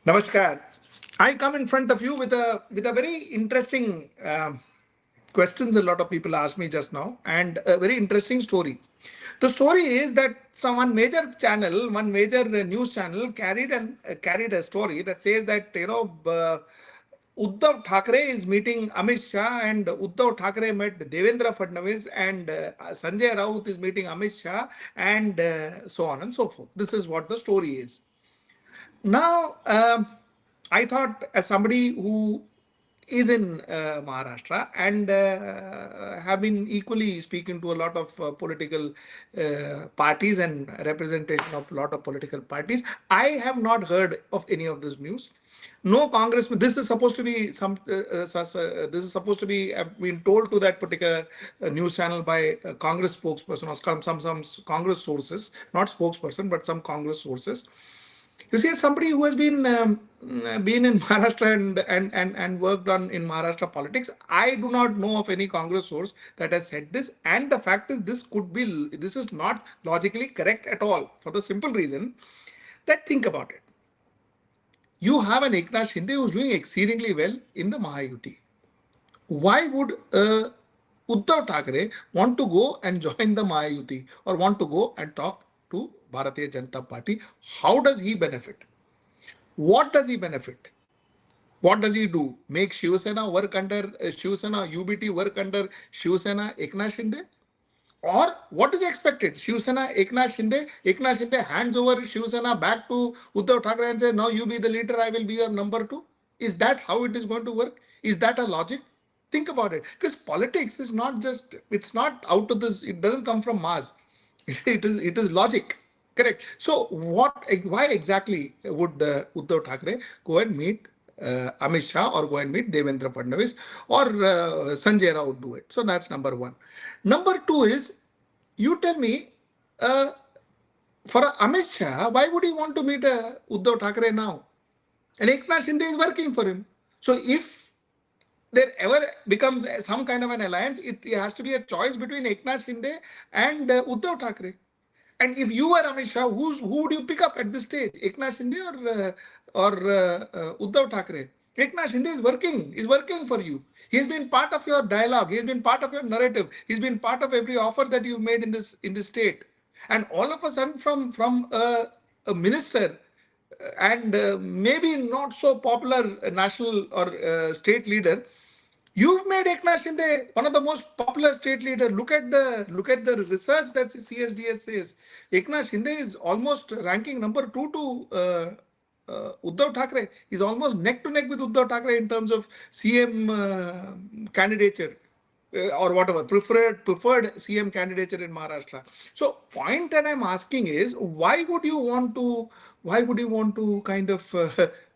Namaskar. I come in front of you with a very interesting questions a lot of people asked me just now, and a very interesting story. The story is that one major channel, one major news channel carried a story that says that Uddhav Thackeray is meeting Amit Shah, and Uddhav Thackeray met Devendra Fadnavis, and Sanjay Raut is meeting Amit Shah, and so on and so forth. This is what the story is. Now, I thought, as somebody who is in Maharashtra and have been equally speaking to a lot of political parties and representation of a lot of political parties, I have not heard of any of this news. No congressman. This is supposed to be this is supposed to be been told to that particular news channel by a Congress spokesperson or some Congress sources, not spokesperson, but some Congress sources. You see, as somebody who has been in Maharashtra and worked on in Maharashtra politics, I do not know of any Congress source that has said this. And the fact is, this is not logically correct at all, for the simple reason that, think about it. You have an Eknath Shinde who's doing exceedingly well in the Mahayuti. Why would Uddhav Thackeray want to go and join the Mahayuti or want to go and talk to Bharatiya Janata Party? How does he benefit? What does he benefit? What does he do? Make Shiv Sena work under Shiv Sena, UBT work under Shiv Sena Eknath Shinde? Or what is expected? Shiv Sena Eknath Shinde hands over Shiv Sena back to Uddhav Thackeray and says, now you be the leader, I will be your number two. Is that how it is going to work? Is that a logic? Think about it. Because politics is not just, it's not out of this, it doesn't come from Mars. It is logic. Correct. So why exactly would Uddhav Thackeray go and meet Amit Shah or go and meet Devendra Fadnavis or Sanjay Raut do it? So that's number one. Number two is, you tell me, for Amit Shah, why would he want to meet Uddhav Thackeray now? And Eknath Shinde is working for him. So if there ever becomes some kind of an alliance, it has to be a choice between Eknath Shinde and Uddhav Thackeray. And if you were Amit Shah, who would you pick up at this stage? Eknath Shinde or Uddhav Thackeray? Eknath Shinde is working for you. He has been part of your dialogue. He has been part of your narrative. He's been part of every offer that you've made in this state. And all of a sudden, from a minister and maybe not so popular national or state leader, you've made Eknath Shinde one of the most popular state leaders. Look at the research that CSDS says. Eknath Shinde is almost ranking number 2 to Uddhav Thackeray. He's almost neck to neck with Uddhav Thackeray in terms of CM candidature. Or whatever, preferred CM candidature in Maharashtra. So point that I'm asking is, why would you want to kind of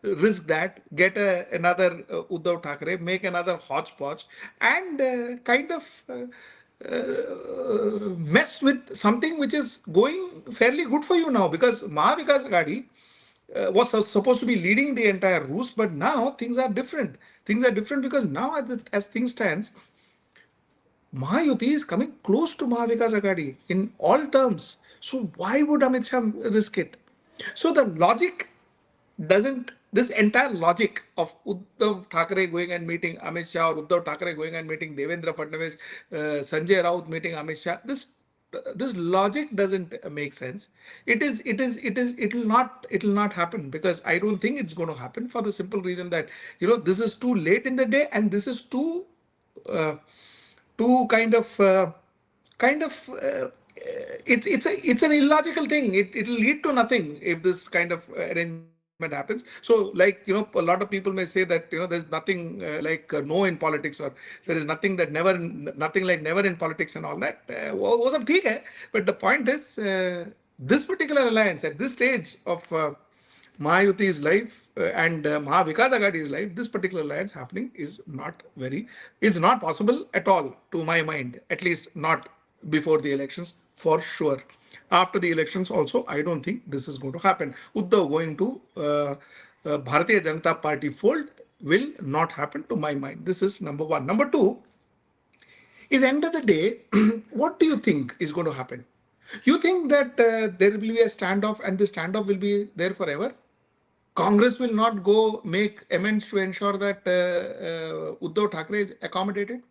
risk that, get another Uddhav Thackeray, make another hodgepodge, and kind of mess with something which is going fairly good for you now? Because Mahavikas Aghadi was supposed to be leading the entire roost, but now things are different. Things are different because now, as things stands, Mahayuti is coming close to Mahavikas Aghadi in all terms. So why would Amit Shah risk it? So the logic doesn't, this entire logic of Uddhav Thackeray going and meeting Amit Shah, or Uddhav Thackeray going and meeting Devendra Fadnavis, Sanjay Raut meeting Amit Shah, this logic doesn't make sense. It will not happen, because I don't think it's going to happen, for the simple reason that, this is too late in the day, and this is too it's an illogical thing. It'll lead to nothing if this kind of arrangement happens. So, like, a lot of people may say that, there's nothing like no in politics, or there is nothing like never in politics and all that. Wasn't okay. But the point is, this particular alliance at this stage of Mahayuti's life and Mahavikas Aghadi's life, this particular alliance happening is not possible at all, to my mind. At least not before the elections, for sure. After the elections also, I don't think this is going to happen. Uddhav going to Bharatiya Janata Party fold will not happen, to my mind. This is number one. Number two is, end of the day, what do you think is going to happen? You think that there will be a standoff, and the standoff will be there forever? Congress will not go make amends to ensure that Uddhav Thackeray is accommodated.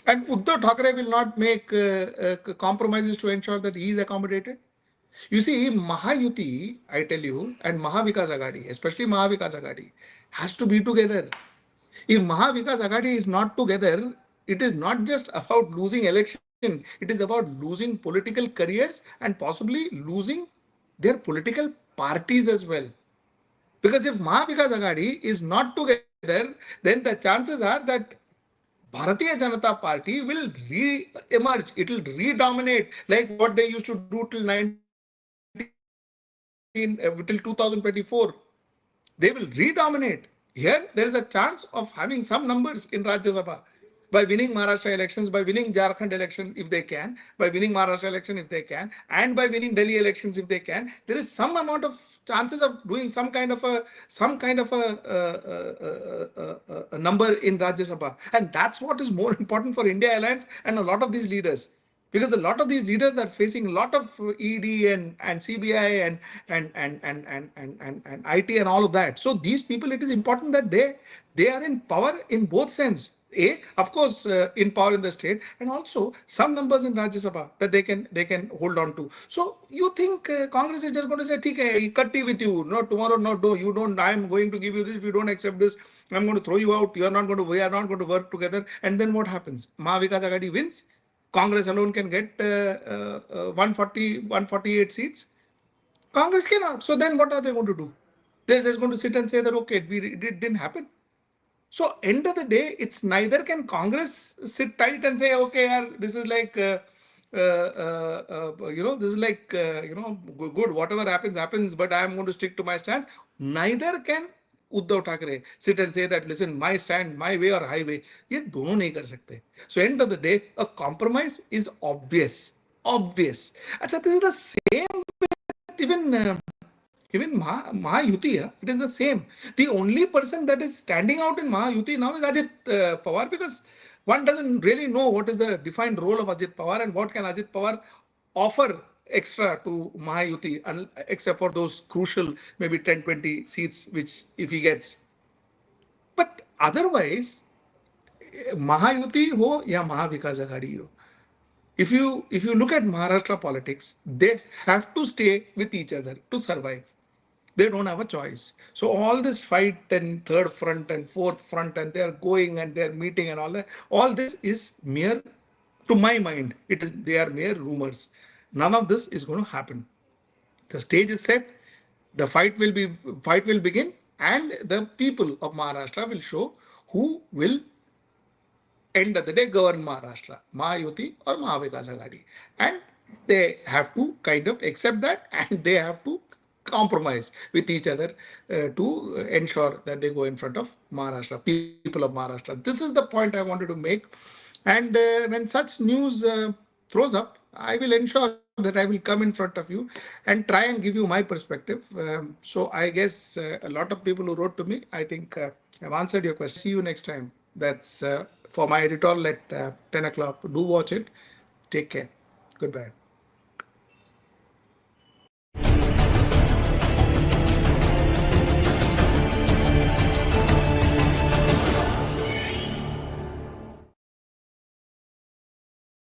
And Uddhav Thackeray will not make compromises to ensure that he is accommodated. You see, Mahayuti, I tell you, and Mahavikas Agadi, especially Mahavikas Agadi, has to be together. If Mahavikas Agadi is not together, it is not just about losing election, it is about losing political careers and possibly losing their political parties as well. Because if Mahavikas Agadi is not together, then the chances are that Bharatiya Janata Party will re-emerge. It will redominate like what they used to do till 2024. They will redominate. Here, there is a chance of having some numbers in Rajya Sabha by winning Maharashtra elections, by winning Jharkhand election if they can, by winning Maharashtra election if they can, and by winning Delhi elections if they can. There is some amount of chances of doing some kind of a number in Rajya Sabha, and that's what is more important for India Alliance and a lot of these leaders. Because a lot of these leaders are facing a lot of ED and CBI and IT and all of that. So these people, it is important that they are in power in both sense. Of course, in power in the state, and also some numbers in Rajya Sabha that they can hold on to. So you think Congress is just going to say, "Okay, cut tea with you. No, tomorrow, no, you don't. I am going to give you this. If you don't accept this, I'm going to throw you out. We are not going to work together." And then what happens? Mahavikas Agadi wins. Congress alone can get 148 seats. Congress cannot. So then what are they going to do? They're just going to sit and say that, okay, it didn't happen. So end of the day, it's neither can Congress sit tight and say, okay, this is like, this is like, good, whatever happens, but I'm going to stick to my stance. Neither can Uddhav Thackeray sit and say that, listen, my stand, my way or highway. ये दोनों नहीं कर सकते. So end of the day, a compromise is obvious. Obvious. Achha, this is the same with even Mahayuti, it is the same. The only person that is standing out in Mahayuti now is Ajit Pawar, because one doesn't really know what is the defined role of Ajit Pawar and what can Ajit Pawar offer extra to Mahayuti, except for those crucial maybe 10-20 seats which if he gets. But otherwise, Mahayuti ho ya Mahavikas Aghadi ho, if you look at Maharashtra politics, they have to stay with each other to survive. They don't have a choice. So all this fight and third front and fourth front, and they're going and they're meeting and all that, all this is mere, to my mind, they are mere rumors. None of this is going to happen. The stage is set. The fight will begin, and the people of Maharashtra will show who will end of the day govern Maharashtra, Mahayuti or Mahavikas Aghadi. And they have to kind of accept that, and they have to compromise with each other to ensure that they go in front of Maharashtra, people of Maharashtra. This is the point I wanted to make. And when such news throws up, I will ensure that I will come in front of you and try and give you my perspective. So I guess a lot of people who wrote to me, I think I've answered your question. See you next time. That's for my editorial at 10 o'clock. Do watch it. Take care. Goodbye.